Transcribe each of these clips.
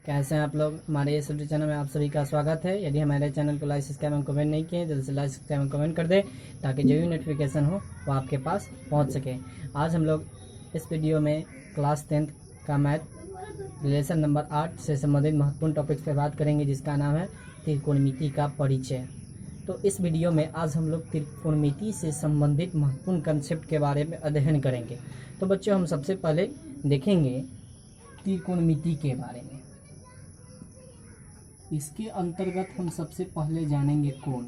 कैसे हैं आप लोग। हमारे इस यूट्यूब चैनल में आप सभी का स्वागत है। यदि हमारे चैनल को लाइक सब्सक्राइब एंड कमेंट नहीं किए जल्दी से लाइक सब्सक्राइब एंड कमेंट कर दे ताकि जो भी नोटिफिकेशन हो वो आपके पास पहुंच सके। आज हम लोग इस वीडियो में क्लास 10th का मैथ रिलेशन नंबर 8 से संबंधित महत्वपूर्ण टॉपिक्स पर बात करेंगे, जिसका नाम है त्रिकोणमिति का परिचय। तो इस वीडियो में आज हम लोग त्रिकोणमिति से संबंधित महत्वपूर्ण कंसेप्ट के बारे में अध्ययन करेंगे। तो बच्चों, हम सबसे पहले देखेंगे त्रिकोणमिति के बारे में। इसके अंतर्गत हम सबसे पहले जानेंगे कोण।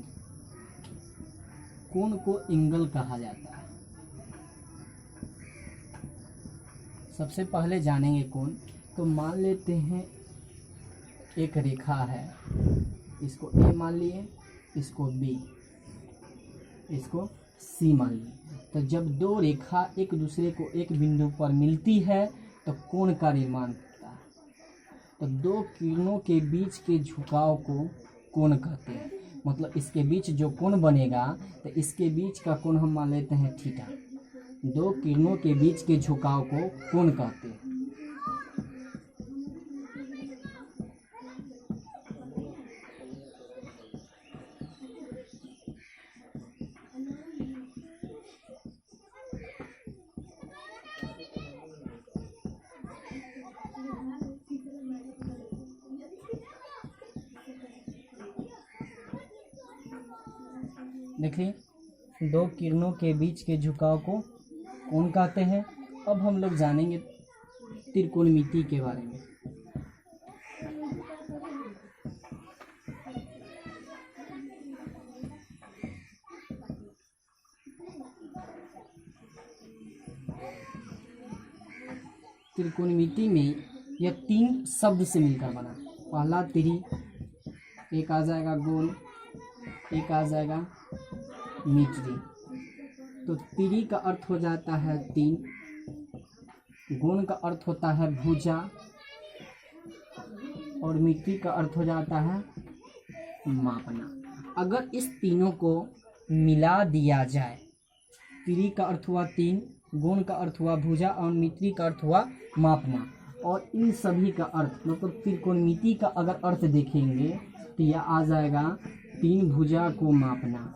कोण को एंगल कहा जाता है। सबसे पहले जानेंगे कोण। तो मान लेते हैं एक रेखा है, इसको ए मान लिए, इसको बी, इसको सी मान लिए। तो जब दो रेखा एक दूसरे को एक बिंदु पर मिलती है तो कोण का निर्माण होता है। तो दो किरणों के बीच के झुकाव को कोण कहते हैं। मतलब इसके बीच जो कोण बनेगा तो इसके बीच का कोण हम मान लेते हैं थीटा। दो किरणों के बीच के झुकाव को कोण कहते हैं। देखिए, दो किरणों के बीच के झुकाव को कोण कहते हैं। अब हम लोग जानेंगे त्रिकोणमिति के बारे में। त्रिकोणमिति में यह तीन शब्द से मिलकर बना। पहला त्रि, एक आ जाएगा गोल, एक आ जाएगा मिति। तो त्रि का अर्थ हो जाता है तीन, गोल का अर्थ होता है भुजा और मिति का अर्थ हो जाता है मापना। अगर इस तीनों को मिला दिया जाए, त्रि का अर्थ हुआ तीन, गोल का अर्थ हुआ भुजा और मिति का अर्थ हुआ मापना, और इन सभी का अर्थ मतलब त्रिकोणमिति का अगर अर्थ देखेंगे तो यह आ जाएगा तीन भुजा को मापना।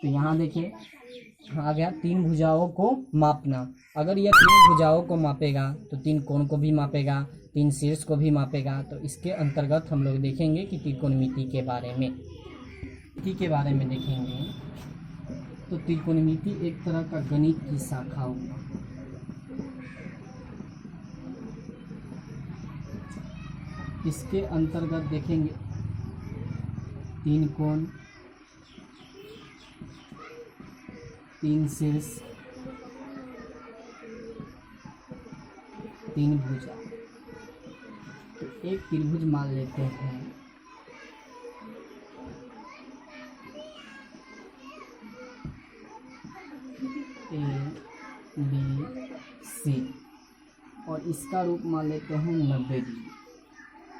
तो यहाँ देखिए आ गया तीन भुजाओं को मापना। अगर यह तीन भुजाओं को मापेगा तो तीन कोण को भी मापेगा, तीन शीर्ष को भी मापेगा। तो इसके अंतर्गत हम लोग देखेंगे कि त्रिकोणमिति के बारे में देखेंगे। तो त्रिकोणमिति एक तरह का गणित की शाखा होगा। इसके अंतर्गत देखेंगे तीन कोण, तीन शीर्ष, तीन भुजा। तो एक त्रिभुज मान लेते हैं। ए बी सी, और इसका रूप मान लेते हैं 90 डिग्री।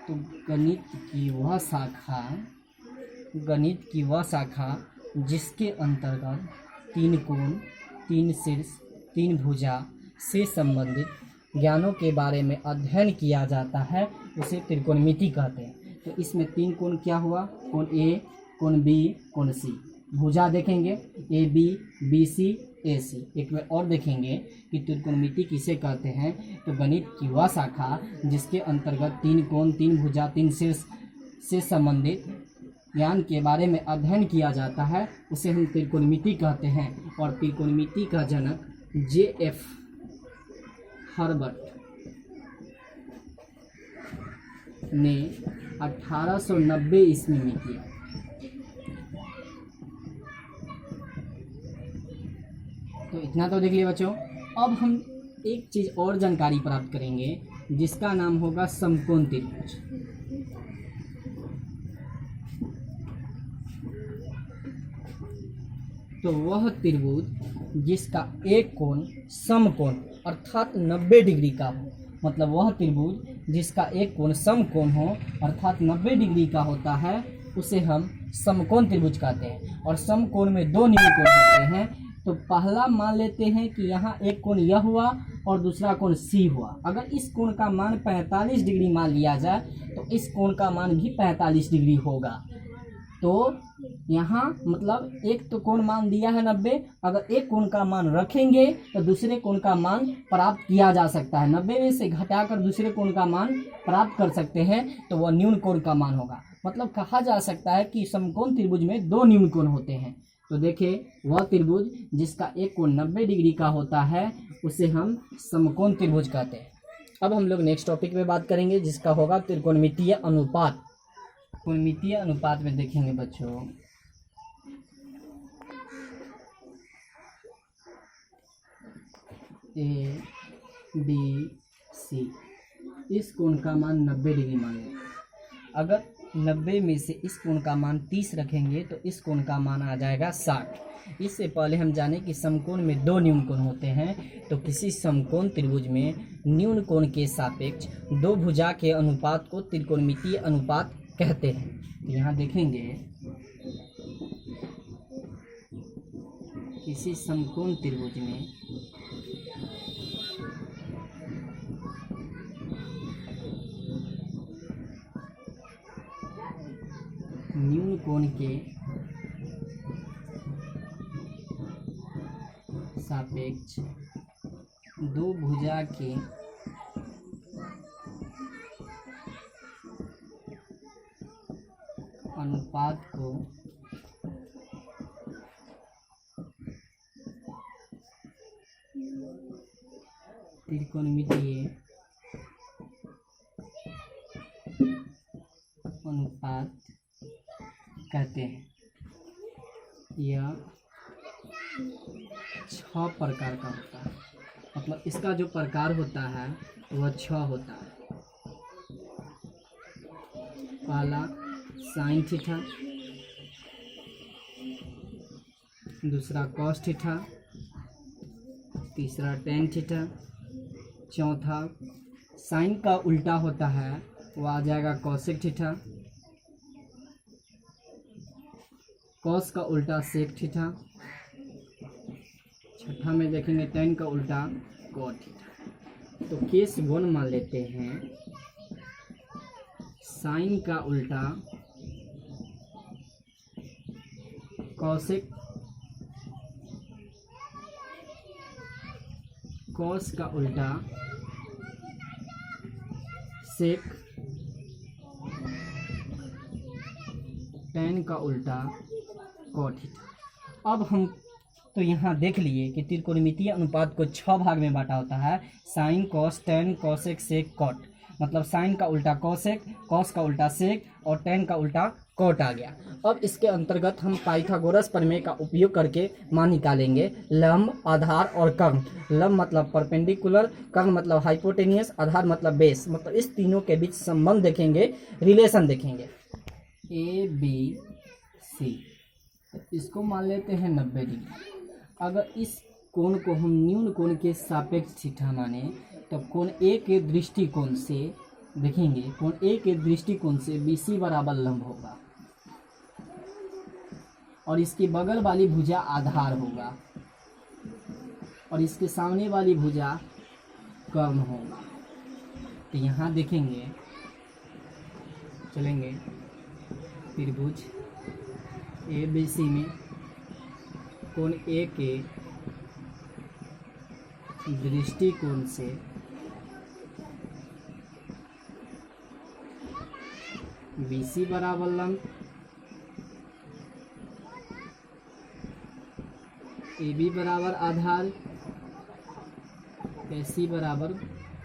तो गणित की वह शाखा जिसके अंतर्गत तीन कोण, तीन शीर्ष, तीन भुजा से संबंधित ज्ञानों के बारे में अध्ययन किया जाता है, उसे त्रिकोणमिति कहते हैं। तो इसमें तीन कोण क्या हुआ? कोण ए, कोण बी, कोण सी। भुजा देखेंगे ए बी, बी सी, ए सी। एक बार और देखेंगे कि त्रिकोणमिति किसे कहते हैं। तो गणित की वह शाखा जिसके अंतर्गत तीन कोण, तीन भुजा, तीन शीर्ष से संबंधित ज्ञान के बारे में अध्ययन किया जाता है, उसे हम त्रिकोणमिति कहते हैं। और त्रिकोणमिति का जनक J.F. हर्बर्ट ने 1890 ईस्वी में किया। तो इतना तो देख लिया बच्चों। अब हम एक चीज और जानकारी प्राप्त करेंगे जिसका नाम होगा समकोण त्रिभुज। तो वह त्रिभुज जिसका एक कोण समकोण अर्थात 90 डिग्री का हो, मतलब वह त्रिभुज जिसका एक कोण समकोण हो अर्थात 90 डिग्री का होता है, उसे हम समकोण त्रिभुज कहते हैं। और समकोण में दो निम्न कोण होते हैं। तो पहला मान लेते हैं कि यहाँ एक कोण यह हुआ और दूसरा कोण सी हुआ। अगर इस कोण का मान 45 डिग्री मान लिया जाए तो इस कोण का मान भी 45 डिग्री होगा। तो यहाँ मतलब एक तो कोण मान दिया है 90, अगर एक कोण का मान रखेंगे तो दूसरे कोण का मान प्राप्त किया जा सकता है। 90 में से घटाकर दूसरे कोण का मान प्राप्त कर सकते हैं तो वह न्यून कोण का मान होगा। मतलब कहा जा सकता है कि समकोण त्रिभुज में दो न्यून कोण होते हैं। तो देखिए वह त्रिभुज जिसका एक कोण 90 डिग्री का होता है उसे हम समकोण त्रिभुज कहते हैं। अब हम लोग नेक्स्ट टॉपिक पे बात करेंगे जिसका होगा त्रिकोणमितीय अनुपात। त्रिकोणमितीय अनुपात में देखेंगे बच्चों ए बी सी, इस कोण का मान 90 डिग्री मान लें। अगर 90 में से इस कोण का मान 30 रखेंगे तो इस कोण का मान आ जाएगा 60। इससे पहले हम जाने कि समकोण में दो न्यून कोण होते हैं। तो किसी समकोण त्रिभुज में न्यून कोण के सापेक्ष दो भुजा के अनुपात को त्रिकोणमितीय अनुपात कहते हैं। तो यहाँ देखेंगे किसी समकोण त्रिभुज में न्यून कोण के सापेक्ष दो भुजा के अनुपात को त्रिकोणमितीय अनुपात कहते हैं। यह 6 प्रकार का होता है। मतलब इसका जो प्रकार होता है वह 6 होता है। पहला साइन थीटा, दूसरा कॉस थीटा, तीसरा टेन थीटा, चौथा साइन का उल्टा होता है वह आ जाएगा कॉसेक थीटा, कॉस का उल्टा सेक थीटा, छठा में देखेंगे टेन का उल्टा कॉट थीटा। तो केस 1 मान लेते हैं, साइन का उल्टा कॉसेक, कॉस का उल्टा सेक, टेन का उल्टा कॉट थीटा। अब हम तो यहाँ देख लिए कि त्रिकोणमितीय अनुपात को 6 भाग में बांटा होता है। साइन, कॉस, टेन, कॉसेक, सेक, कॉट। मतलब साइन का उल्टा कॉसेक, कॉस का उल्टा सेक और टेन का उल्टा कॉट आ गया। अब इसके अंतर्गत हम पाइथागोरस प्रमेय का उपयोग करके मान निकालेंगे लंब, आधार और कर्ण। लंब मतलब परपेंडिकुलर, कर्ण मतलब हाइपोटेनियस, आधार मतलब बेस। मतलब इस तीनों के बीच संबंध देखेंगे, रिलेशन देखेंगे। ए बी सी, इसको मान लेते हैं 90 डिग्री। अगर इस कोण को हम न्यून कोण के सापेक्ष थीटा माने तो कोण ए के दृष्टिकोण से देखेंगे, कोण ए के दृष्टिकोण से BC बराबर लंब होगा और इसके बगल वाली भुजा आधार होगा और इसके सामने वाली भुजा कर्ण होगा। तो यहाँ देखेंगे, चलेंगे त्रिभुज ABC में कोण ए के दृष्टिकोण से BC बराबर लंब, AB बराबर आधार, AC बराबर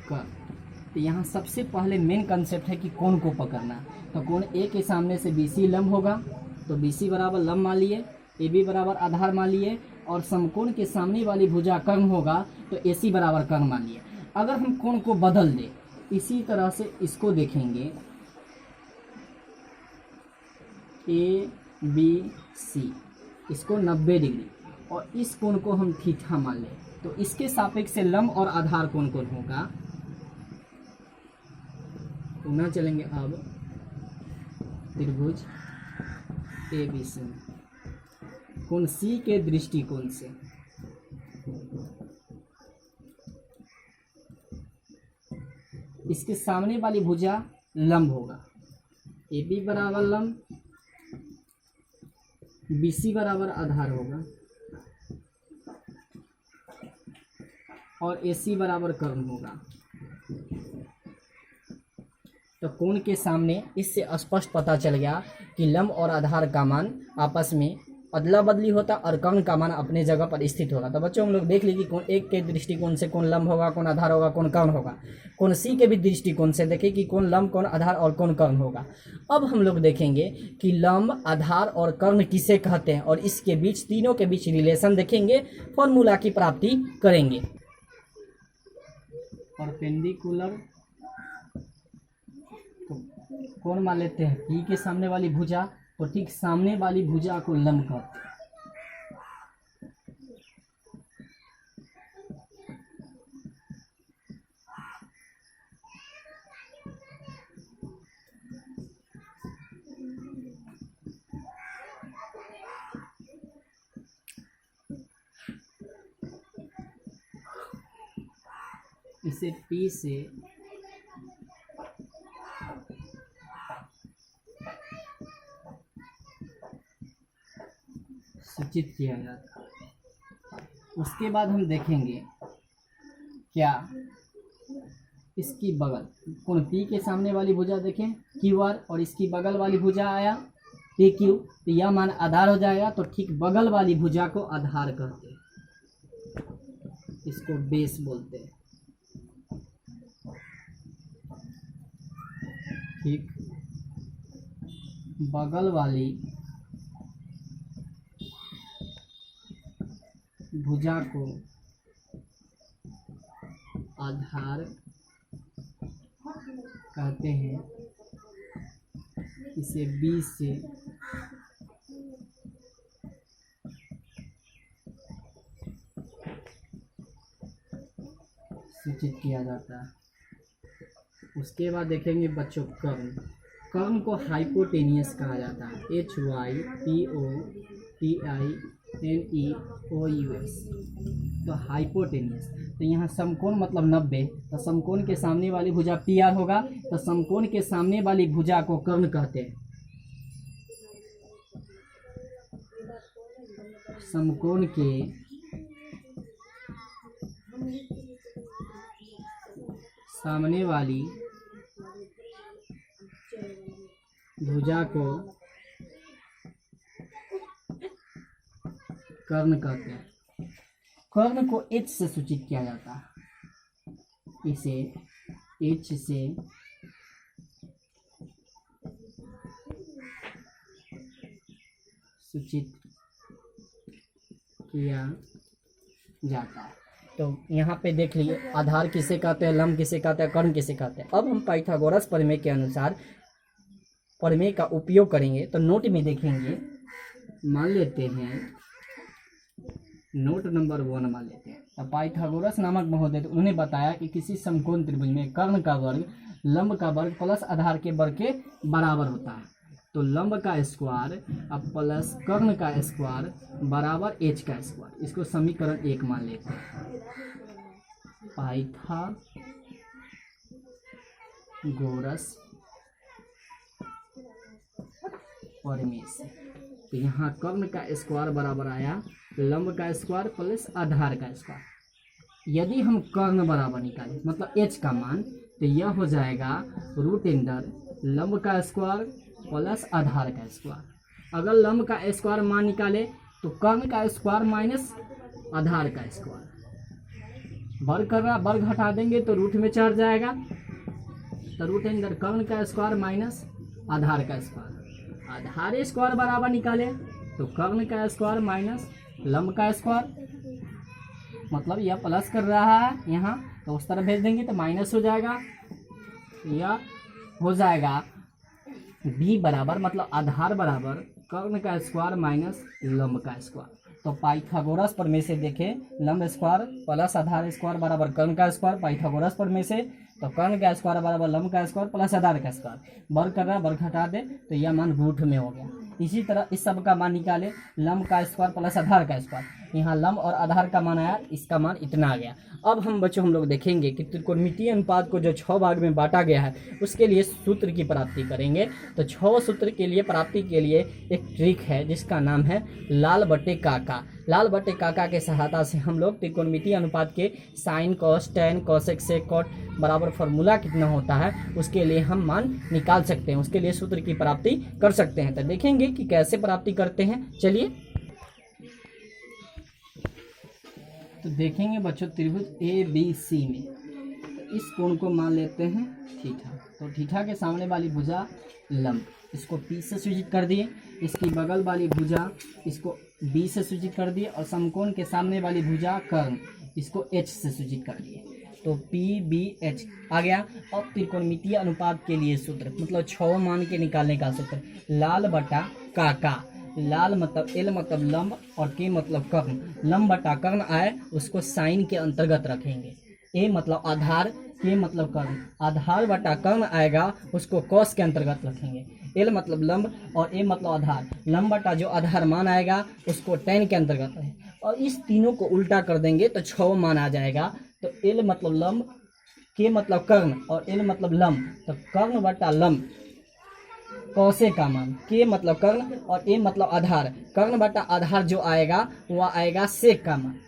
कर्ण। तो यहाँ सबसे पहले मेन कंसेप्ट है कि कोण को पकड़ना। तो कोण ए के सामने से BC लंब होगा तो BC बराबर लंब मान लिए, AB बराबर आधार मान लिए और समकोण के सामने वाली भुजा कर्ण होगा तो AC बराबर कर्ण मान लिए। अगर हम कोण को बदल दें, इसी तरह से इसको देखेंगे ABC, इसको 90 डिग्री और इस कोण को हम थीटा मान लें तो इसके सापेक्ष से लंब और आधार कोण होगा। पुनः चलेंगे अब त्रिभुज ABC में कोण C के दृष्टिकोण से इसके सामने वाली भुजा लंब होगा, ए बी बराबर लंब, बी सी बराबर आधार होगा और ए सी बराबर कर्ण होगा। तो कोण के सामने इससे स्पष्ट पता चल गया कि लंब और आधार का मान आपस में अदला बदली होता और कर्ण का मान अपने जगह पर स्थित होगा। तो बच्चों हम लोग देख लीजिए कौन एक के दृष्टिकोण से कौन लंब होगा, कौन आधार होगा, कौन कर्ण होगा। कौन सी के भी दृष्टिकोण से देखें कि कौन लंब, कौन आधार और कौन कर्ण होगा। अब हम लोग देखेंगे कि लंब, आधार और कर्ण किसे कहते हैं और इसके बीच, तीनों के बीच रिलेशन देखेंगे, फॉर्मूला की प्राप्ति करेंगे। परपेंडिकुलर तो कौन मान लेते हैं, पी के सामने वाली भुजा, तो ठीक सामने वाली भुजा को लंब कहते हैं। इसे पी से सूचित किया जाता है। उसके बाद हम देखेंगे क्या इसकी बगल, कौन पी के सामने वाली भुजा देखें क्यू आर और इसकी बगल वाली भुजा आया पी क्यू, तो यह मान आधार हो जाएगा। तो ठीक बगल वाली भुजा को आधार कहते हैं, इसको बेस बोलते हैं। ठीक बगल वाली भुजा को आधार कहते हैं। इसे बी से सूचित किया जाता है। उसके बाद देखेंगे बच्चों कर्ण। कर्ण को हाइपोटेनियस कहा जाता है, HYPOTINEOUS। तो हाइपोटेनियस, तो यहाँ समकोण मतलब 90, तो समकोण के सामने वाली भुजा पी आर होगा, तो समकोण के सामने वाली भुजा को कर्ण कहते हैं। समकोण के सामने वाली भुजा को कर्ण कहते हैं। कर्ण को H से सूचित किया जाता है, इसे H से सूचित किया जाता है। तो यहाँ पे देख लिए आधार किसे कहते हैं, लंब किसे कहते हैं, कर्ण किसे कहते हैं। अब हम पाइथागोरस प्रमेय के अनुसार प्रमेय का उपयोग करेंगे। तो नोट में देखेंगे, मान लेते हैं नोट नंबर 1 मान लेते हैं। तो पाइथागोरस नामक महोदय, तो उन्होंने बताया कि किसी समकोण त्रिभुज में कर्ण का वर्ग लंब का वर्ग प्लस आधार के वर्ग के बराबर होता है। तो लंब का स्क्वायर अब प्लस कर्ण का स्क्वायर बराबर H का स्क्वायर, इसको समीकरण 1 मान लेते हैं। पाइथागोरस प्रमेय से, तो यहाँ कर्ण का स्क्वायर बराबर आया लंब का स्क्वायर प्लस आधार का स्क्वायर। यदि हम कर्ण बराबर निकालें मतलब H का मान, तो यह हो जाएगा रूट अंडर लंब का स्क्वायर प्लस आधार का स्क्वायर। अगर लंब का स्क्वायर मान निकाले तो कर्ण का स्क्वायर माइनस आधार का स्क्वायर, वर्ग कर रहा, वर्ग हटा देंगे तो रूट में चढ़ जाएगा। तो रूट अंडर कर्ण का स्क्वायर माइनस आधार का स्क्वायर। आधार स्क्वायर बराबर निकाले तो कर्ण का स्क्वायर माइनस लंब का स्क्वायर, मतलब यह प्लस कर रहा है यहाँ, तो उस तरफ भेज देंगे तो माइनस हो जाएगा। यह हो जाएगा b बराबर मतलब आधार बराबर कर्ण का स्क्वायर माइनस लंब का स्क्वायर। तो पाइथागोरस प्रमेय से देखें लंब स्क्वायर प्लस आधार स्क्वायर बराबर कर्ण का स्क्वायर। पाइथागोरस प्रमेय से तो कर्ण का स्क्वायर बराबर लंब का स्क्वायर प्लस आधार का स्क्वायर, वर्ग कर रहा है, वर्ग हटा दे तो यह मान रूट में हो गया। इसी तरह इस सब का मान निकाले, लंब का स्क्वायर प्लस आधार का स्क्वायर, यहाँ लंब और आधार का मान आया, इसका मान इतना आ गया। अब हम बच्चों हम लोग देखेंगे कि त्रिकोणमितीय अनुपात को जो 6 भाग में बांटा गया है उसके लिए सूत्र की प्राप्ति करेंगे। तो 6 सूत्र के लिए प्राप्ति के लिए एक ट्रिक है जिसका नाम है लाल बटे काका। लाल बटे काका के सहायता से हम लोग त्रिकोणमितीय अनुपात के sine cos tan cosec sec cot बराबर फार्मूला कितना होता है उसके लिए हम मान निकाल सकते हैं, उसके लिए सूत्र की प्राप्ति कर सकते हैं। तो देखेंगे कि कैसे प्राप्ति करते हैं। चलिए तो देखेंगे बच्चों, त्रिभुज ए बी सी में तो इस कोण को मान लेते हैं थीटा। तो थीटा के सामने वाली भुजा लंब, इसको P से सूचित कर दिए, इसकी बगल वाली भुजा इसको B से सूचित कर दिए, और समकोण के सामने वाली भुजा कर्ण इसको H से सूचित कर दिए। तो PBH आ गया। अब त्रिकोणमितीय अनुपात के लिए सूत्र मतलब 6 मान के निकालने का सूत्र लाल बटा काका। लाल मतलब L मतलब लंब और K मतलब कर्ण। लंब बटा कर्ण आए उसको साइन के अंतर्गत रखेंगे। A मतलब आधार, K मतलब कर्ण। आधार बटा कर्ण आएगा उसको कॉस के अंतर्गत रखेंगे। L मतलब लंब और A मतलब आधार। लंब बटा जो आधार मान आएगा उसको टेन के अंतर्गत है, और इस तीनों को उल्टा कर देंगे तो 6 मान आ जाएगा। तो L मतलब लंब, K मतलब कर्ण और L मतलब लंब, तो कर्ण बटा लंब कौसे का मान, K मतलब कर्ण और A मतलब आधार। कर्ण बटा आधार जो आएगा वह आएगा सेक का मान।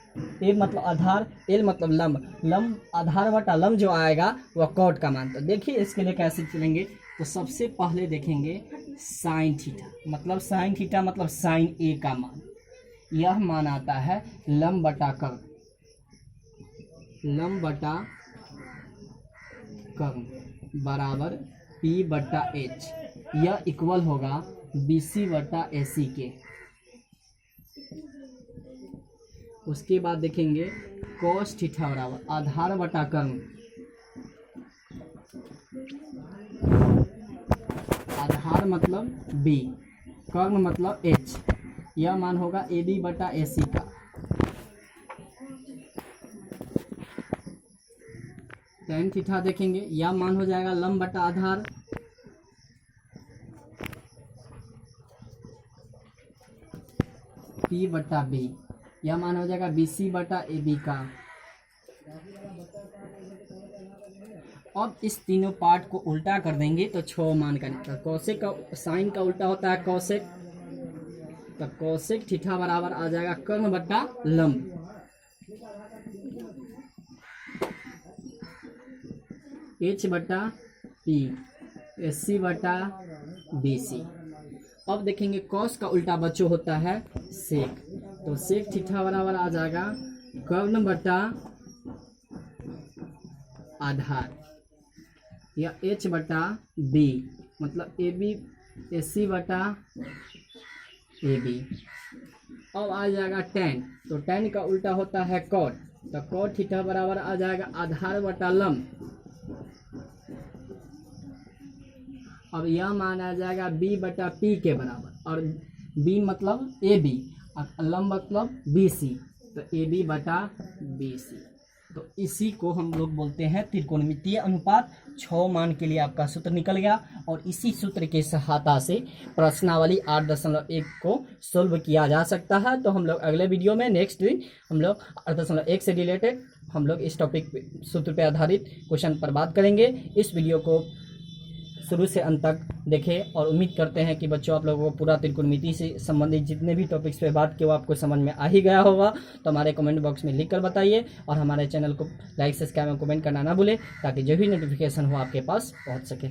A मतलब आधार, L मतलब लंब, लंब आधार बटा लंब जो आएगा वह कॉट का मान। तो देखिए इसके लिए कैसे चलेंगे। तो सबसे पहले देखेंगे साइन थीटा मतलब साइन थीटा मतलब साइन A का मान। यह मान आता है लंब बटा कर्ण, लंब बटा कर्ण बराबर P बटा H। यह इक्वल होगा BC बटा AC के। उसके बाद देखेंगे cos थीटा बराबर आधार बटा कर्ण, आधार मतलब B, कर्ण मतलब H। यह मान होगा AB बटा AC का। tan थीटा देखेंगे, यह मान हो जाएगा लंब बटा आधार, P बटा B। यह मान हो जाएगा BC बटा AB का। अब इस तीनों पार्ट को उल्टा कर देंगे तो 6 मान का निकला। कौशिक का साइन का उल्टा होता है कौशिक, तो कौशिक थीटा बराबर आ जाएगा कर्ण बटा लंब। H बटा P, SC बटा BC। अब देखेंगे कॉस का उल्टा बच्चों होता है सेक, तो सेक थीटा बराबर आ जाएगा कर्ण बटा आधार, या H बटा B मतलब AB SC बटा AB। अब आ जाएगा tan, तो tan का उल्टा होता है कॉट, तो कॉट थीटा बराबर आ जाएगा आधार बटा लंब। अब यह मान आ जाएगा B बटा P के बराबर, और B मतलब AB और लंब मतलब BC, तो AB बटा BC। तो इसी को हम लोग बोलते हैं त्रिकोणमितीय अनुपात। 6 मान के लिए आपका सूत्र निकल गया, और इसी सूत्र के सहायता से प्रश्नावली 8.1 को सोल्व किया जा सकता है। तो हम लोग अगले वीडियो में नेक्स्ट दिन हम लोग 8.1 से रिलेटेड हम लोग इस टॉपिक सूत्र पर आधारित क्वेश्चन पर बात करेंगे। इस वीडियो को शुरू से अंत तक देखें, और उम्मीद करते हैं कि बच्चों आप लोगों को पूरा त्रिकोणमिति से संबंधित जितने भी टॉपिक्स पे बात किए वो आपको समझ में आ ही गया होगा। तो हमारे कमेंट बॉक्स में लिख कर बताइए, और हमारे चैनल को लाइक सब्सक्राइब और कमेंट करना ना भूलें, ताकि जो भी नोटिफिकेशन हो आपके पास पहुंच सके।